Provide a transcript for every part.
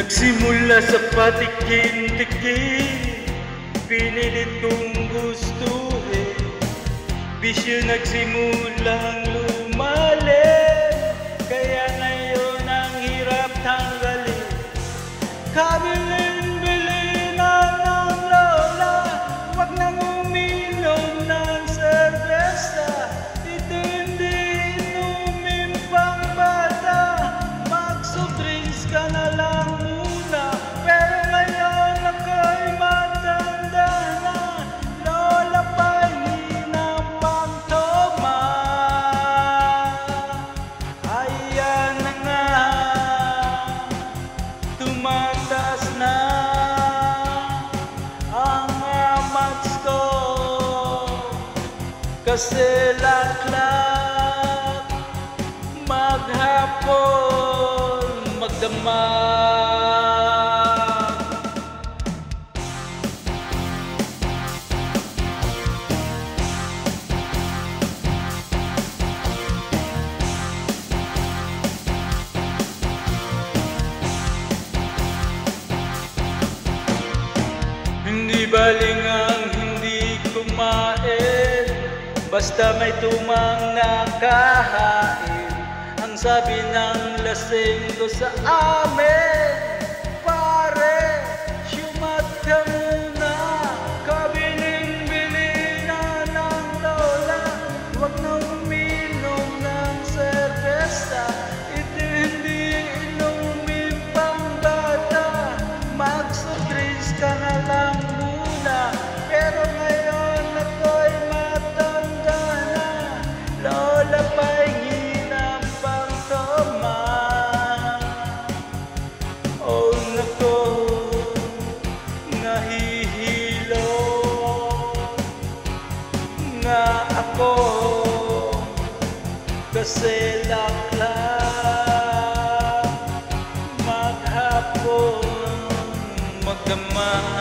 Nagsimula sa patikin-tikin, pinilit kong gustuhin. Bisyo nagsimulang lumalim, kaya ngayon ang hirap tanggalin. Kabilin-bilin na ng lola, wag nang uminom ng serbesa. Ito hindi inumin pang bata, mag-soft drinks ka na lang muna. Pero ngayon ako'y matanda na, lola pahinang pang toma. Ayan na nga, tumataas na ang amats ko, kasi laklak maghapon magdamag. Hindi baling ang hindi kumain, basta may tumang nakahain. Ang sabi ng lasing ko sa amin, pare, syumat ka muna. Kabilin-bilin na ng lola, wag na uminom ng serbesa. Ito hindi inumin pang bata, mag-soft drinks ka na lang muna. Pero ngayon ako'y matanda na, lola pahingi ng pang toma. Oh nako, nahihilo nga ako, kasi laklak maghapon magdamag.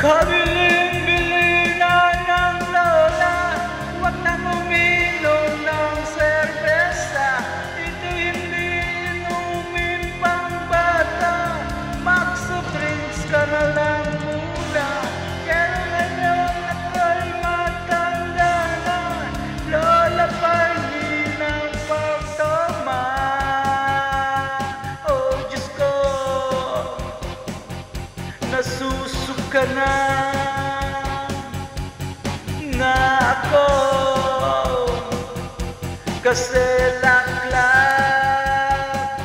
Kabilin-bilin na ng lola, wag nang uminom ng serbesa. Ito hindi inumin pang bata, mag-soft drinks ka na lang muna. Pero ngayon ako'y matanda na, lola pahingi ng pang toma. Oh Diyos ko, nasusuka na ako, kasi laklak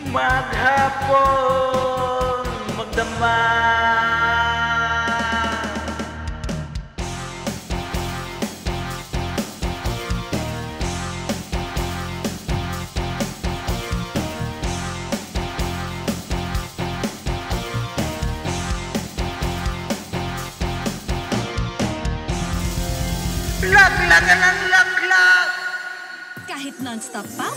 maghapon magdamag. Laklagan ng laklak! Kahit non-stop pa,